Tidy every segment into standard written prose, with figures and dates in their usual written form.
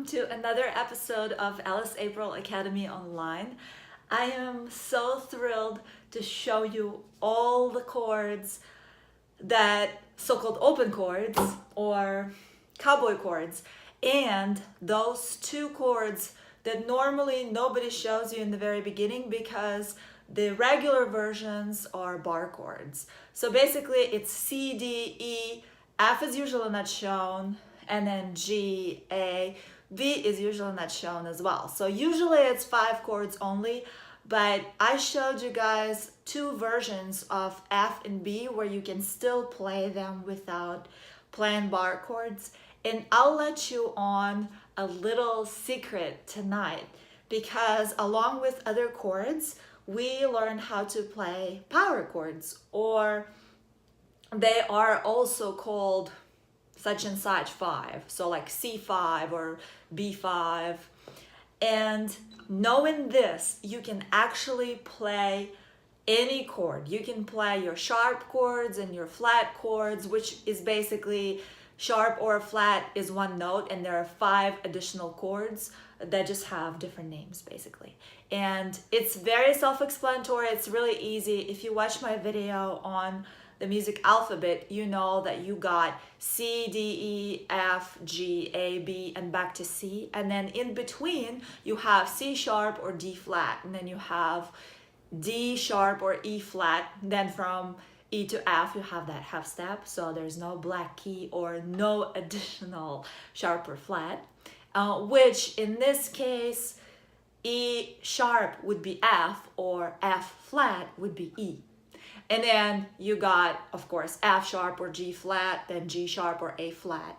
to another episode of Alice April Academy Online. I am so thrilled to show you all the chords that so-called open chords or cowboy chords, and those two chords that normally nobody shows you in the very beginning because the regular versions are bar chords. So basically it's C, D, E, F is usually not shown, and then G, A, B is usually not shown as well. So usually it's 5 chords only, but I showed you guys 2 versions of F and B where you can still play them without playing bar chords. And I'll let you on a little secret tonight, because along with other chords, we learned how to play power chords, or they are also called such and such 5. So like C5 or B5. And knowing this, you can actually play any chord. You can play your sharp chords and your flat chords, which is basically sharp or flat is one note, and there are 5 additional chords that just have different names basically. And it's very self-explanatory. It's really easy. If you watch my video on the music alphabet, you know that you got C, D, E, F, G, A, B, and back to C. And then in between, you have C sharp or D flat. And then you have D sharp or E flat. Then from E to F, you have that half step. So there's no black key or no additional sharp or flat, which in this case, E sharp would be F, or F flat would be E. And then you got, of course, F sharp or G flat, then G sharp or A flat,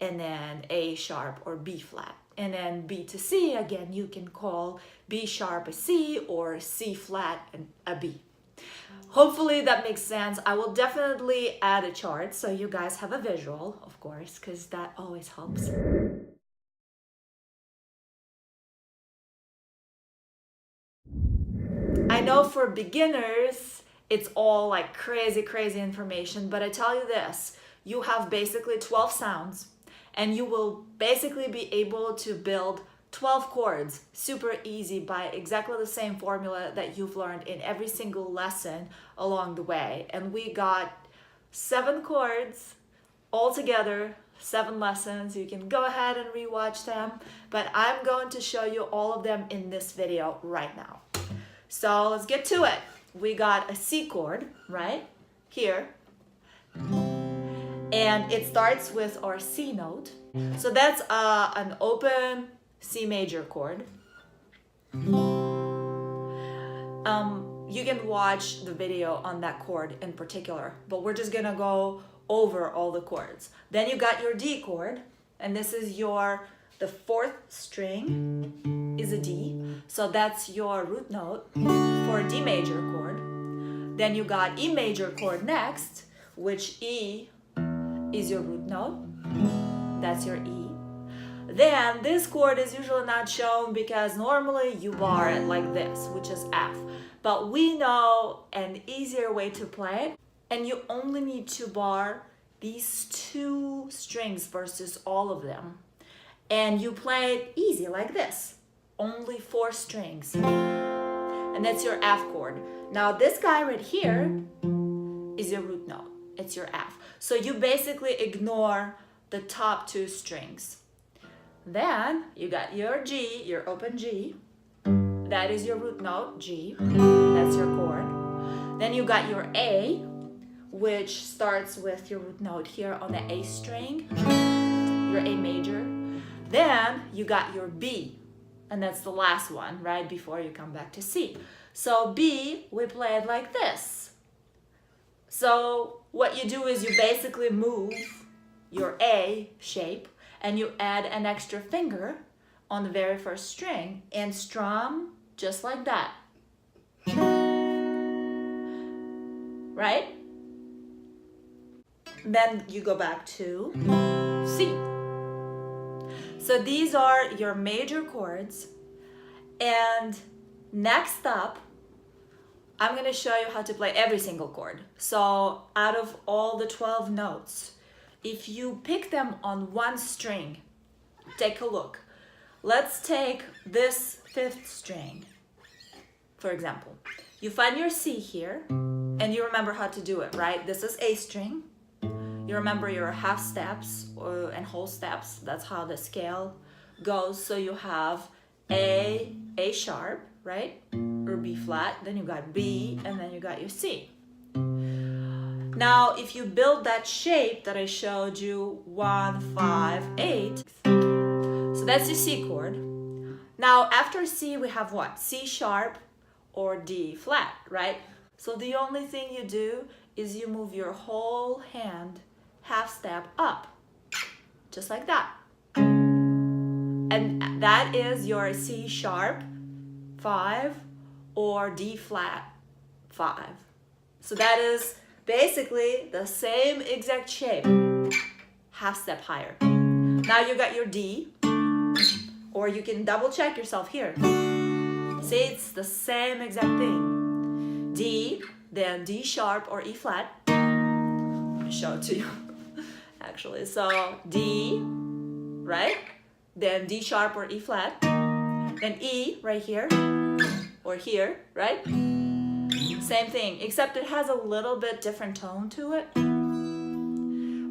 and then A sharp or B flat. And then B to C, again, you can call B sharp a C or C flat a B. Hopefully that makes sense. I will definitely add a chart so you guys have a visual, of course, because that always helps. I know for beginners, it's all like crazy information, but I tell you this, you have basically 12 sounds, and you will basically be able to build 12 chords super easy by exactly the same formula that you've learned in every single lesson along the way. And we got 7 chords all together, 7 lessons. You can go ahead and rewatch them, but I'm going to show you all of them in this video right now. So let's get to it. We got a C chord right here, and it starts with our C note. So that's an open C major chord. You can watch the video on that chord in particular, but we're just gonna go over all the chords. Then you got your D chord, and this is the 4th string is a D, so that's your root note for a D major chord. Then you got E major chord next, which E is your root note, that's your E. Then this chord is usually not shown because normally you bar it like this, which is F. But we know an easier way to play it, and you only need to bar these 2 strings versus all of them. And you play it easy like this, only 4 strings. And that's your F chord. Now this guy right here is your root note, it's your F. So you basically ignore the top 2 strings. Then you got your G, your open G. That is your root note, G. That's your chord. Then you got your A, which starts with your root note here on the A string, your A major. Then you got your B, and that's the last one, right before you come back to C. So B, we play it like this. So what you do is you basically move your A shape, and you add an extra finger on the very first string and strum just like that. Right? Then you go back to C. So these are your major chords. And next up, I'm going to show you how to play every single chord. So out of all the 12 notes, if you pick them on one string, take a look. let's take this fifth string, for example. You find your C here, and you remember how to do it, right? This is A string. You remember your half steps and whole steps. That's how the scale goes. So you have A sharp, right? Or B flat, then you got B, and then you got your C. Now, if you build that shape that I showed you, 1, 5, 8, so that's your C chord. Now, after C, we have what? C sharp or D flat, right? So the only thing you do is you move your whole hand half step up, just like that. And that is your C sharp 5 or D flat 5. So that is basically the same exact shape, half step higher. Now you got your D, or you can double check yourself here. See, it's the same exact thing. D, then D sharp or E flat. Let me show it to you, actually. So D, right? Then D sharp or E flat. Then E right here, or here, right? Same thing, except it has a little bit different tone to it.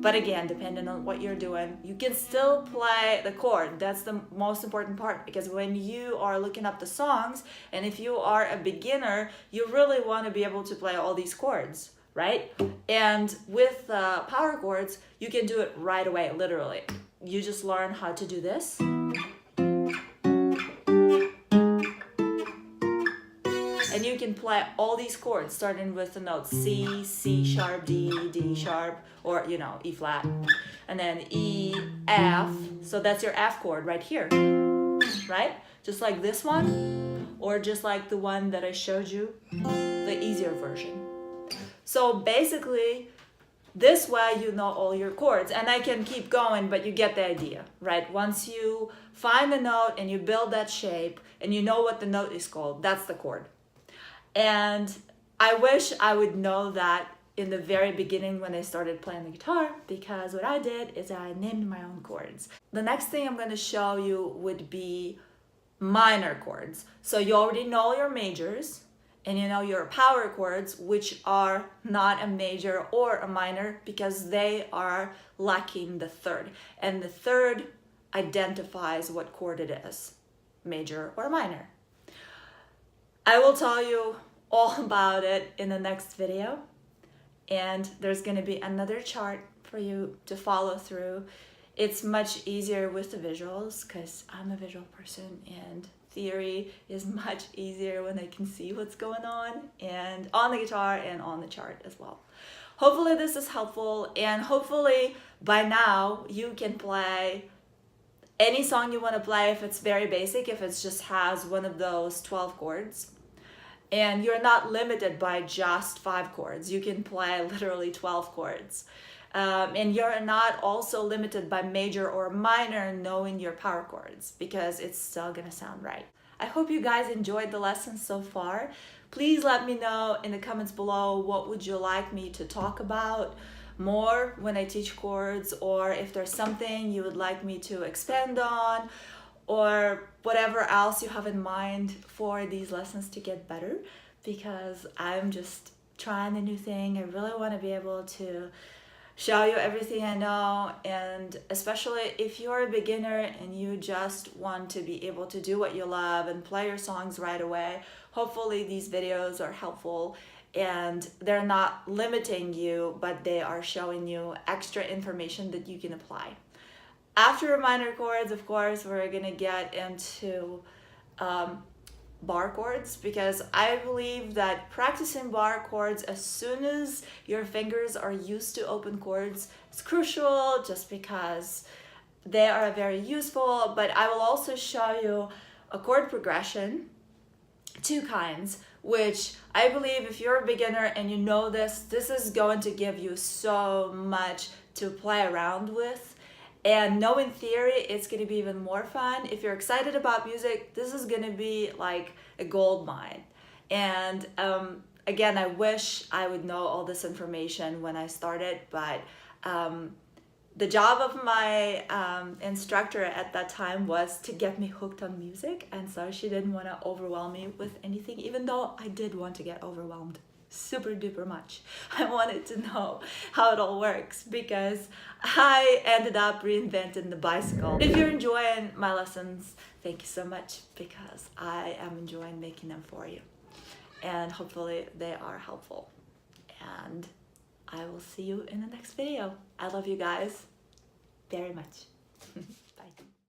But again, depending on what you're doing, you can still play the chord. That's the most important part, because when you are looking up the songs, and if you are a beginner, you really want to be able to play all these chords, right? And with power chords, you can do it right away, literally. You just learn how to do this. And you can play all these chords starting with the notes C, C sharp, D, D sharp, or E flat, and then E, F. So that's your F chord right here, right? Just like this one, or just like the one that I showed you, the easier version. So basically, this way you know all your chords, and I can keep going, but you get the idea, right? Once you find the note and you build that shape and you know what the note is called, that's the chord. And I wish I would know that in the very beginning when I started playing the guitar, because what I did is I named my own chords. The next thing I'm going to show you would be minor chords. So you already know your majors, and you know your power chords, which are not a major or a minor, because they are lacking the third. And the third identifies what chord it is, major or minor. I will tell you all about it in the next video, and there's going to be another chart for you to follow through. It's much easier with the visuals, because I'm a visual person, and theory is much easier when I can see what's going on the guitar and on the chart as well. Hopefully this is helpful, and hopefully by now you can play any song you want to play if it's very basic, if it just has one of those 12 chords. And you're not limited by just 5 chords. You can play literally 12 chords. And you're not also limited by major or minor knowing your power chords, because it's still gonna sound right. I hope you guys enjoyed the lesson so far. Please let me know in the comments below what would you like me to talk about more when I teach chords, or if there's something you would like me to expand on, or whatever else you have in mind for these lessons to get better, because I'm just trying a new thing. I really want to be able to show you everything I know, and especially if you're a beginner and you just want to be able to do what you love and play your songs right away, hopefully these videos are helpful, and they're not limiting you, but they are showing you extra information that you can apply. After minor chords, of course, we're gonna get into bar chords, because I believe that practicing bar chords as soon as your fingers are used to open chords is crucial, just because they are very useful. But I will also show you a chord progression, 2 kinds, which I believe if you're a beginner and you know this is going to give you so much to play around with. And knowing theory, it's going to be even more fun. If you're excited about music, this is going to be like a gold mine. And again, I wish I would know all this information when I started, but the job of my instructor at that time was to get me hooked on music, and so she didn't want to overwhelm me with anything, even though I did want to get overwhelmed super duper much. I wanted to know how it all works because I ended up reinventing the bicycle. If you're enjoying my lessons, thank you so much, because I am enjoying making them for you, and hopefully they are helpful. And I will see you in the next video. I love you guys very much. Bye.